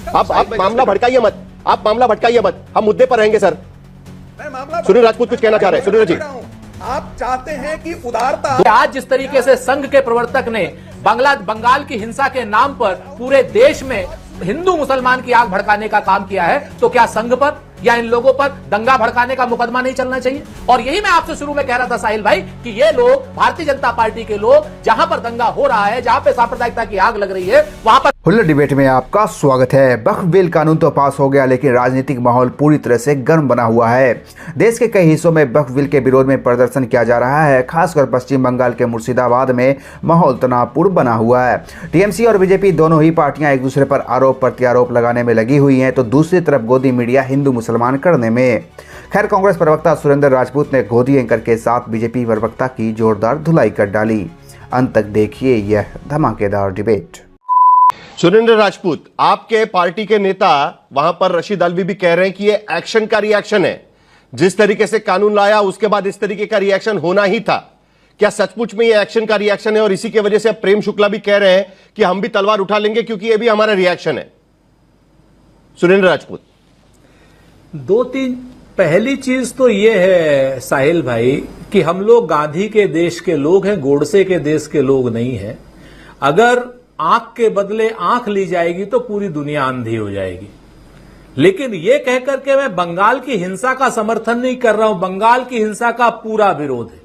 आप मामला भड़काइए मत, आप मामला भटकाइए मत, हम मुद्दे पर रहेंगे सर। सुनील राजपूत कुछ कहना चाह रहे हैं। सुनील जी, आप चाहते हैं कि उदारता, आज जिस तरीके से संघ के प्रवर्तक ने बंगाल की हिंसा के नाम पर पूरे देश में हिंदू मुसलमान की आग भड़काने का काम किया है, तो क्या संघ पर या इन लोगों पर दंगा भड़काने का मुकदमा नहीं चलना चाहिए? और यही मैं आपसे शुरू में कह रहा था साहिल भाई कि ये लोग, भारतीय जनता पार्टी के लोग, जहां पर दंगा हो रहा है, जहां पे सांप्रदायिकता की आग लग रही है, वहां पर हुल्लड़ डिबेट में आपका स्वागत है। वक्फ बिल कानून तो पास हो गया, लेकिन राजनीतिक माहौल पूरी तरह से गर्म बना हुआ है। देश के कई हिस्सों में वक्फ बिल के विरोध में प्रदर्शन किया जा रहा है। खासकर पश्चिम बंगाल के मुर्शिदाबाद में माहौल तनावपूर्ण बना हुआ है। टीएमसी और बीजेपी दोनों ही पार्टियां एक दूसरे पर आरोप प्रत्यारोप लगाने में लगी हुई हैं, तो दूसरी तरफ गोदी मीडिया हिंदू मुसलमान करने में। खैर, कांग्रेस प्रवक्ता सुरेंद्र राजपूत ने गोदी एंकर के साथ बीजेपी प्रवक्ता की जोरदार धुलाई कर डाली। अंत तक देखिए यह धमाकेदार डिबेट। सुरेंद्र राजपूत, आपके पार्टी के नेता वहां पर रशीद अलवी भी कह रहे हैं कि ये एक्शन का रिएक्शन है। जिस तरीके से कानून लाया उसके बाद इस तरीके का रिएक्शन होना ही था। क्या सचमुच में ये एक्शन का रिएक्शन है? और इसी की वजह से अब प्रेम शुक्ला भी कह रहे हैं कि हम भी तलवार उठा लेंगे क्योंकि ये भी हमारा रिएक्शन है। सुरेंद्र राजपूत, दो तीन, पहली चीज तो ये है साहिल भाई कि हम लोग गांधी के देश के लोग हैं, गोडसे के देश के लोग नहीं हैं। अगर आंख के बदले आंख ली जाएगी तो पूरी दुनिया अंधी हो जाएगी। लेकिन यह कहकर के मैं बंगाल की हिंसा का समर्थन नहीं कर रहा हूं। बंगाल की हिंसा का पूरा विरोध है।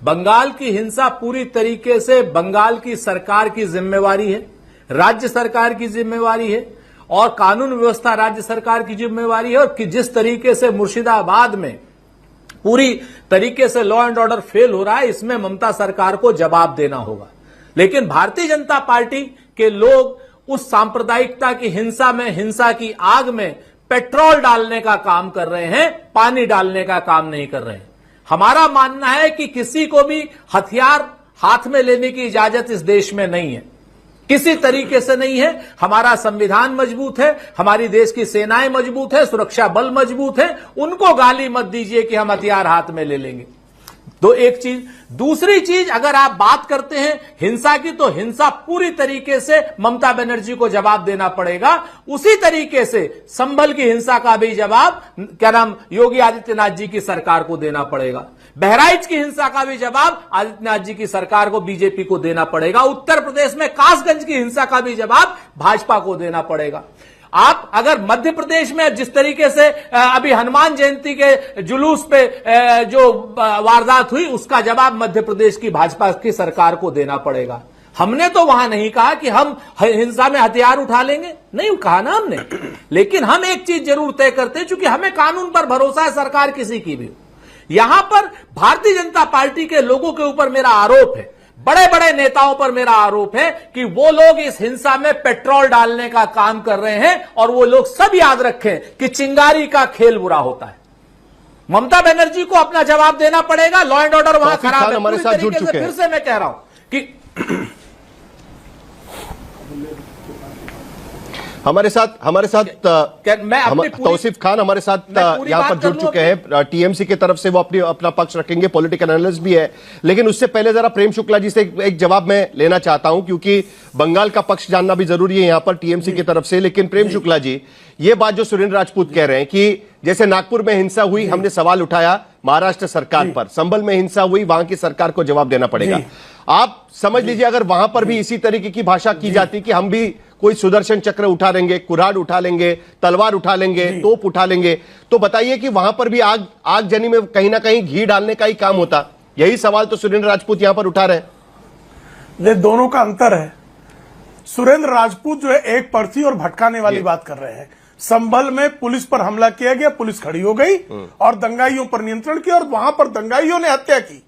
बंगाल की हिंसा पूरी तरीके से बंगाल की सरकार की जिम्मेवारी है, राज्य सरकार की जिम्मेवारी है, और कानून व्यवस्था राज्य सरकार की जिम्मेवारी है। और कि जिस तरीके से मुर्शिदाबाद में पूरी तरीके से लॉ एंड ऑर्डर फेल हो रहा है, इसमें ममता सरकार को जवाब देना होगा। लेकिन भारतीय जनता पार्टी के लोग उस सांप्रदायिकता की हिंसा में, हिंसा की आग में पेट्रोल डालने का काम कर रहे हैं, पानी डालने का काम नहीं कर रहे हैं। हमारा मानना है कि किसी को भी हथियार हाथ में लेने की इजाजत इस देश में नहीं है, किसी तरीके से नहीं है। हमारा संविधान मजबूत है, हमारी देश की सेनाएं मजबूत है, सुरक्षा बल मजबूत है। उनको गाली मत दीजिए कि हम हथियार हाथ में ले लेंगे। तो एक चीज। दूसरी चीज, अगर आप बात करते हैं हिंसा की, तो हिंसा पूरी तरीके से ममता बनर्जी को जवाब देना पड़ेगा। उसी तरीके से संभल की हिंसा का भी जवाब योगी आदित्यनाथ जी की सरकार को देना पड़ेगा। बहराइच की हिंसा का भी जवाब आदित्यनाथ जी की सरकार को, बीजेपी को देना पड़ेगा। उत्तर प्रदेश में कासगंज की हिंसा का भी जवाब भाजपा को देना पड़ेगा। आप अगर मध्य प्रदेश में जिस तरीके से अभी हनुमान जयंती के जुलूस पे जो वारदात हुई, उसका जवाब मध्य प्रदेश की भाजपा की सरकार को देना पड़ेगा। हमने तो वहां नहीं कहा कि हम हिंसा में हथियार उठा लेंगे, नहीं कहा ना हमने। लेकिन हम एक चीज जरूर तय करते हैं, चूंकि हमें कानून पर भरोसा है, सरकार किसी की भी। यहां पर भारतीय जनता पार्टी के लोगों के ऊपर मेरा आरोप है, बड़े बड़े नेताओं पर मेरा आरोप है कि वो लोग इस हिंसा में पेट्रोल डालने का काम कर रहे हैं। और वो लोग सब याद रखें कि चिंगारी का खेल बुरा होता है। ममता बनर्जी को अपना जवाब देना पड़ेगा। लॉ एंड ऑर्डर वहां खराब है। हमारे साथ जुड़ चुके हैं। फिर से मैं कह रहा हूं कि हमारे साथ तौसीफ खान हमारे साथ यहां पर जुड़ चुके हैं। टीएमसी की तरफ से वो अपना पक्ष रखेंगे, पॉलिटिकल एनालिस्ट भी है। लेकिन उससे पहले जरा प्रेम शुक्ला जी से एक जवाब मैं लेना चाहता हूं, क्योंकि बंगाल का पक्ष जानना भी जरूरी है यहां पर टीएमसी की तरफ से। लेकिन प्रेम शुक्ला जी, ये बात जो सुरेंद्र राजपूत कह रहे हैं कि जैसे नागपुर में हिंसा हुई, हमने सवाल उठाया महाराष्ट्र सरकार पर, संभल में हिंसा हुई, वहां की सरकार को जवाब देना पड़ेगा। आप समझ लीजिए अगर वहां पर भी इसी तरीके की भाषा की जाती कि हम भी कोई सुदर्शन चक्र उठा लेंगे, कुराड उठा लेंगे, तलवार उठा लेंगे, तोप उठा लेंगे, तो बताइए कि वहां पर भी आगजनी में कहीं ना कहीं घी डालने का ही काम होता। यही सवाल तो सुरेंद्र राजपूत यहां पर उठा रहे हैं। दोनों का अंतर है। सुरेंद्र राजपूत जो है एक पर्ची और भटकाने वाली बात कर रहे हैं। संभल में पुलिस पर हमला किया गया, पुलिस खड़ी हो गई और दंगाइयों पर नियंत्रण किया, और वहां पर दंगाइयों ने हत्या की।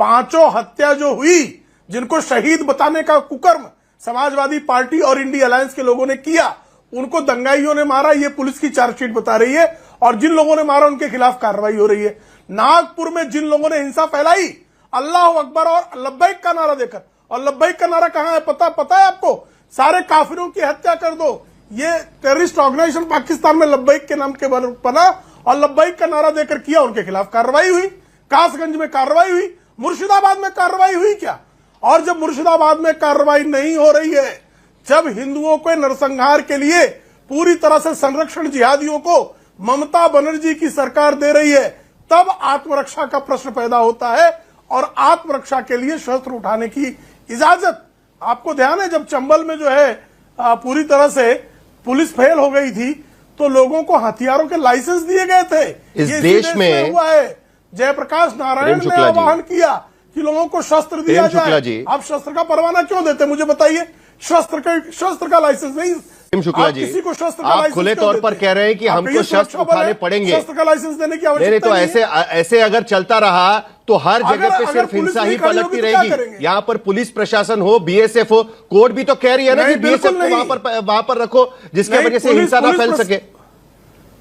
5 हत्या जो हुई, जिनको शहीद बताने का कुकर्म समाजवादी पार्टी और इंडिया अलायंस के लोगों ने किया, उनको दंगाइयों ने मारा। ये पुलिस की चार्जशीट बता रही है। और जिन लोगों ने मारा उनके खिलाफ कार्रवाई हो रही है। नागपुर में जिन लोगों ने हिंसा फैलाई, अल्लाह अकबर और लब्बैक का नारा देकर, और लब्बैक का नारा कहां है पता है आपको? सारे काफिरों की हत्या कर दो। ये टेररिस्ट ऑर्गेनाइजेशन पाकिस्तान में लब्बैक के नाम के बना, और लब्बैक का नारा देकर किया, उनके खिलाफ कार्रवाई हुई। कासगंज में कार्रवाई हुई, मुर्शिदाबाद में कार्रवाई हुई क्या? और जब मुर्शिदाबाद में कार्रवाई नहीं हो रही है, जब हिंदुओं के नरसंहार के लिए पूरी तरह से संरक्षण जिहादियों को ममता बनर्जी की सरकार दे रही है, तब आत्मरक्षा का प्रश्न पैदा होता है और आत्मरक्षा के लिए शस्त्र उठाने की इजाजत। आपको ध्यान है जब चंबल में जो है पूरी तरह से पुलिस फेल हो गई थी तो लोगों को हथियारों के लाइसेंस दिए गए थे। इस ये देश में हुआ है। जयप्रकाश नारायण ने आह्वान किया कि लोगों को शस्त्र दिया जाए। आप शस्त्र का परवाना क्यों देते, मुझे बताइए। शस्त्र का लाइसेंस नहीं। शुक्ला जी, किसी को शस्त्र का आप लाइसेंस खुले क्यों तौर देते? पर कह रहे हैं कि आप हमको कहिए शस्त्र सुरक्षा बल उठाने है, पड़ेंगे। शस्त्र का लाइसेंस देने की नहीं आवश्यकता तो नहीं। ऐसे अगर चलता रहा तो हर जगह पे अगर सिर्फ पुलिस हिंसा नहीं ही खड़ी पलटती होगी तो क्या रहेगी। करेंगे? यहाँ पर पुलिस प्रशासन हो, बीएसएफ हो, कोर्ट भी तो कह रही है ना कि नहीं, बीएसएफ बिल्कुल को वहां पर रखो जिसकी नहीं, वजह से पुलिस- हिंसा ना पुलिस फैल प्रश- सके।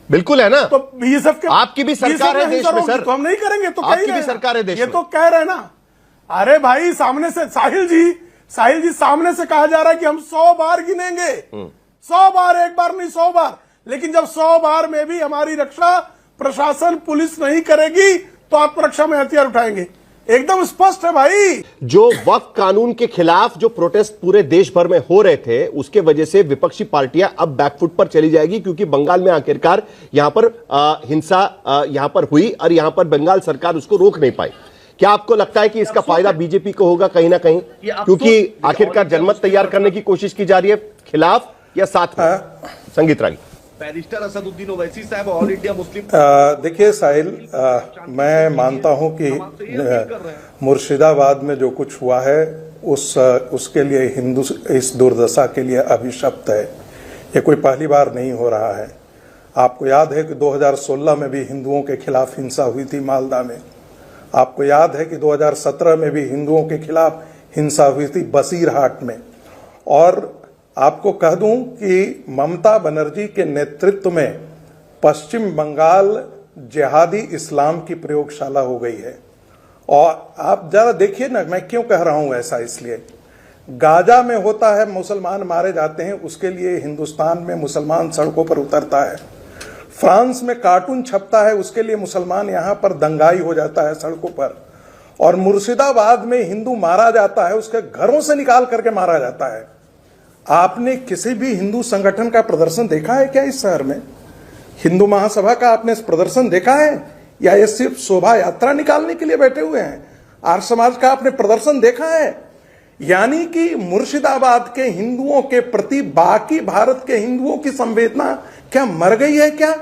बिल्कुल है ना। तो बीएसएफ के आपकी भी सरकार है BSF देश में, हिंसा सर। रोकी तो हम नहीं करेंगे तो आपकी कह ही भी रहे सरकार है देश ये में। तो कह रहे हैं ना। अरे भाई सामने से साहिल जी सामने से कहा जा रहा है कि हम 100 बार गिनेंगे। 100 बार, एक बार नहीं 100 बार। लेकिन जब 100 बार में भी हमारी रक्षा प्रशासन पुलिस नहीं करेगी तो आत्मरक्षा में हथियार उठाएंगे। एकदम स्पष्ट है भाई। जो वक्फ कानून के खिलाफ जो प्रोटेस्ट पूरे देश भर में हो रहे थे उसके वजह से विपक्षी पार्टियां अब बैकफुट पर चली जाएगी, क्योंकि बंगाल में आखिरकार यहां पर हिंसा यहां पर हुई और यहां पर बंगाल सरकार उसको रोक नहीं पाई। क्या आपको लगता है कि इसका फायदा बीजेपी को होगा कहीं ना कहीं, क्योंकि आखिरकार जनमत तैयार करने की कोशिश की जा रही है, खिलाफ या साथ में? संगीत रागी। बैरिस्टर असदुद्दीन ओवैसी साहब ऑल इंडिया मुस्लिम देखिए साहिल, मैं मानता हूं कि मुर्शिदाबाद में जो कुछ हुआ है उसके लिए हिंदू इस दुर्दशा के लिए अभिशप्त है। ये कोई पहली बार नहीं हो रहा है। आपको याद है कि 2016 में भी हिंदुओं के खिलाफ हिंसा हुई थी मालदा में। आपको याद है कि 2017 में भी हिंदुओं के खिलाफ हिंसा हुई थी बसीरहाट में। और आपको कह दूं कि ममता बनर्जी के नेतृत्व में पश्चिम बंगाल जिहादी इस्लाम की प्रयोगशाला हो गई है। और आप जरा देखिए ना, मैं क्यों कह रहा हूं ऐसा, इसलिए गाजा में होता है, मुसलमान मारे जाते हैं, उसके लिए हिंदुस्तान में मुसलमान सड़कों पर उतरता है। फ्रांस में कार्टून छपता है, उसके लिए मुसलमान यहां पर दंगाई हो जाता है सड़कों पर। और मुर्शिदाबाद में हिंदू मारा जाता है, उसके घरों से निकाल करके मारा जाता है। आपने किसी भी हिंदू संगठन का प्रदर्शन देखा है क्या इस शहर में? हिंदू महासभा का आपने प्रदर्शन देखा है, या ये सिर्फ शोभा यात्रा निकालने के लिए बैठे हुए हैं? आर्य समाज का आपने प्रदर्शन देखा है? यानी कि मुर्शिदाबाद के हिंदुओं के प्रति बाकी भारत के हिंदुओं की संवेदना क्या मर गई है क्या?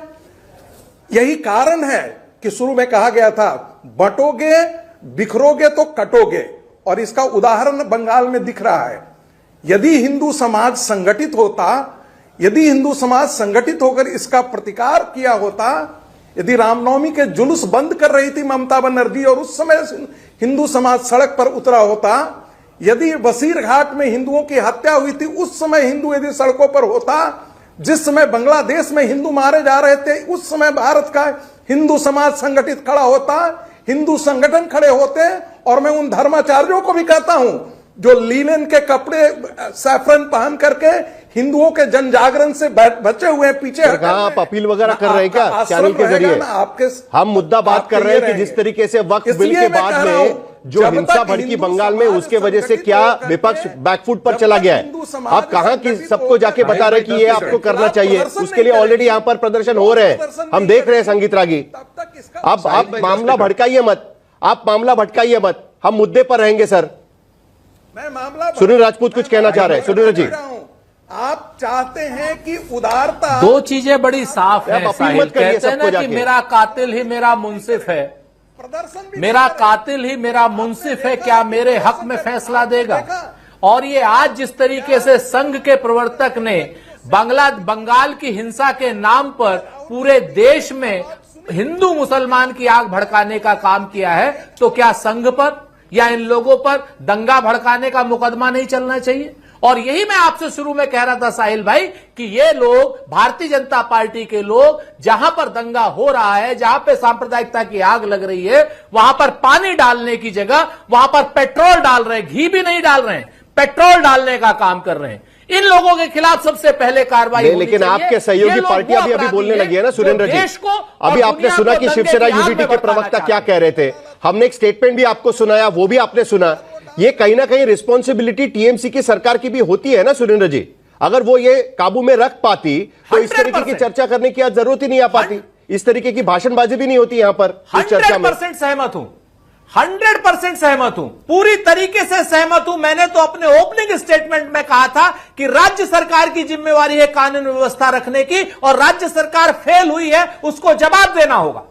यही कारण है कि शुरू में कहा गया था बंटोगे बिखरोगे तो कटोगे, और इसका उदाहरण बंगाल में दिख रहा है। यदि हिंदू समाज संगठित होता, यदि हिंदू समाज संगठित होकर इसका प्रतिकार किया होता, यदि रामनवमी के जुलूस बंद कर रही थी ममता बनर्जी और उस समय हिंदू समाज सड़क पर उतरा होता, यदि बसीरघाट में हिंदुओं की हत्या हुई थी उस समय हिंदू यदि सड़कों पर होता, जिस समय बांग्लादेश में हिंदू मारे जा रहे थे उस समय भारत का हिंदू समाज संगठित खड़ा होता, हिंदू संगठन खड़े होते। और मैं उन धर्माचार्यों को भी कहता हूं जो लीलन के कपड़े सैफरन पहन करके हिंदुओं के जन जागरण से बचे हुए हैं पीछे। आप अपील वगैरह कर रहे हैं क्या चैनल के जरिए? आपके हम मुद्दा बात कर रहे हैं कि जिस तरीके से वक्फ बिल के बाद में जो हिंसा भड़की बंगाल में, उसके वजह से क्या विपक्ष बैकफुट पर चला गया है? आप कहां की सबको जाके बता रहे कि ये आपको करना चाहिए, उसके लिए ऑलरेडी यहां पर प्रदर्शन हो रहे हैं, हम देख रहे हैं। संगीत रागी, आप मामला भड़काइए मत, आप मामला भटकाइए मत, हम मुद्दे पर रहेंगे सर। मैं मामला सुनील राजपूत कुछ कहना चाह रहे हैं। सुनील जी, आप चाहते हैं कि उदारता, दो चीजें बड़ी साफ आप है अपील साहिल, मत करिए कहते हैं सबको ना कि जाके। मेरा कातिल ही मेरा मुंसिफ है, प्रदर्शन भी मेरा कातिल ही मेरा मुंसिफ है, क्या मेरे हक में फैसला देगा? और ये आज जिस तरीके से संघ के प्रवर्तक ने बंगाल की हिंसा के नाम पर पूरे देश में हिंदू मुसलमान की आग भड़काने का काम किया है, तो क्या संघ पर या इन लोगों पर दंगा भड़काने का मुकदमा नहीं चलना चाहिए? और यही मैं आपसे शुरू में कह रहा था साहिल भाई कि ये लोग, भारतीय जनता पार्टी के लोग, जहां पर दंगा हो रहा है, जहां पे सांप्रदायिकता की आग लग रही है, वहां पर पानी डालने की जगह वहां पर पेट्रोल डाल रहे हैं, घी भी नहीं डाल रहे हैं, पेट्रोल डालने का काम कर रहे हैं। इन लोगों के खिलाफ सबसे पहले कार्रवाई होनी लेकिन चाहिए। आपके सहयोगी पार्टियां भी अभी बोलने लगी है ना सुरेंद्र जी। अभी आपने सुना कि शिवसेना यूनिटी के प्रवक्ता क्या कह रहे थे, हमने एक स्टेटमेंट भी आपको सुनाया, वो भी आपने सुना। ये कहीं ना कहीं रिस्पॉन्सिबिलिटी टीएमसी की सरकार की भी होती है ना सुरेंद्र जी। अगर वो ये काबू में रख पाती तो इस तरीके की चर्चा करने की आज जरूरत ही नहीं आ पाती, इस तरीके की भाषणबाजी भी नहीं होती यहां पर इस चर्चा में। 100% सहमत हूं, 100% सहमत हूं, पूरी तरीके से सहमत हूं। मैंने तो अपने ओपनिंग स्टेटमेंट में कहा था कि राज्य सरकार की जिम्मेवारी है कानून व्यवस्था रखने की, और राज्य सरकार फेल हुई है, उसको जवाब देना होगा।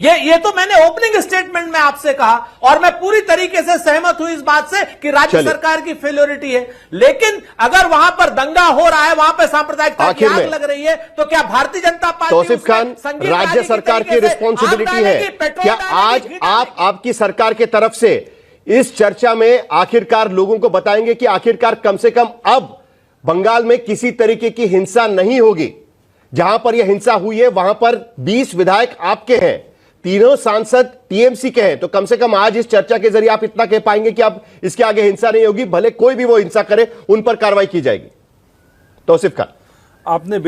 ये तो मैंने ओपनिंग स्टेटमेंट में आपसे कहा, और मैं पूरी तरीके से सहमत हूं इस बात से कि राज्य सरकार की फेल्योरिटी है। लेकिन अगर वहां पर दंगा हो रहा है, वहां पर सांप्रदायिकता की आग लग रही है, तो क्या भारतीय जनता पार्टी तौसीफ खान, राज्य सरकार की रिस्पॉन्सिबिलिटी है क्या आज आप आपकी सरकार की तरफ से इस चर्चा में आखिरकार लोगों को बताएंगे कि आखिरकार कम से कम अब बंगाल में किसी तरीके की हिंसा नहीं होगी? जहां पर यह हिंसा हुई है वहां पर 20 विधायक आपके हैं, तीनों सांसद टीएमसी के हैं, तो कम से कम आज इस चर्चा के जरिए आप इतना कह पाएंगे कि अब इसके आगे हिंसा नहीं होगी, भले कोई भी वो हिंसा करे उन पर कार्रवाई की जाएगी। तौसीफ खान, आपने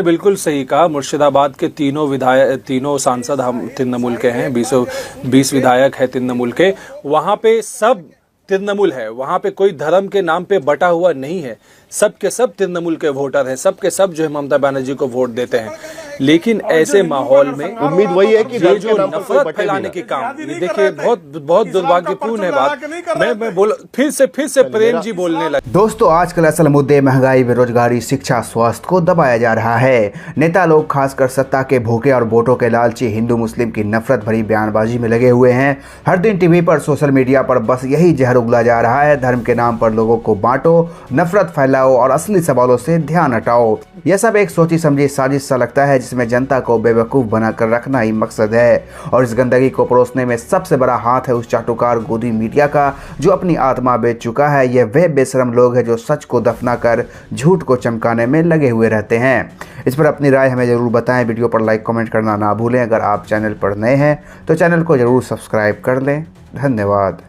बिल्कुल सही कहा। मुर्शिदाबाद के तीनों सांसद हम तृणमूल के हैं, 20 विधायक है तृणमूल के। वहां पे सब तृणमूल है, वहां पे कोई धर्म के नाम पे बटा हुआ नहीं है, सब के सब तृणमूल के वोटर हैं, सब के सब जो है ममता बनर्जी को वोट देते हैं। लेकिन ऐसे माहौल में उम्मीद वही है कि जो नफरत फैलाने के काम, ये देखिए बहुत दुर्भाग्यपूर्ण है बात। मैं बोल फिर से प्रेम जी बोलने लगे। दोस्तों, आजकल असल मुद्दे महंगाई, बेरोजगारी, शिक्षा, स्वास्थ्य को दबाया जा रहा है। नेता लोग खासकर सत्ता के भूखे और वोटों के लालची हिंदू मुस्लिम की नफरत भरी बयानबाजी में लगे हुए हैं। हर दिन टीवी पर, सोशल मीडिया पर बस यही जहर उगला जा रहा है। धर्म के नाम पर लोगों को बांटो, नफरत फैलाओ और असली सवालों से ध्यान हटाओ। यह सब एक सोची समझी साजिश सा लगता है, जिसमें जनता को बेवकूफ बनाकर रखना ही मकसद है। और इस गंदगी को परोसने में सबसे बड़ा हाथ है उस चाटुकार गोदी मीडिया का, जो अपनी आत्मा बेच चुका है। ये वे बेशरम लोग हैं जो सच को दफनाकर झूठ को चमकाने में लगे हुए रहते हैं। इस पर अपनी राय हमें जरूर बताएं। वीडियो पर लाइक कमेंट करना ना भूलें। अगर आप चैनल पर नए हैं तो चैनल को जरूर सब्सक्राइब कर लें। धन्यवाद।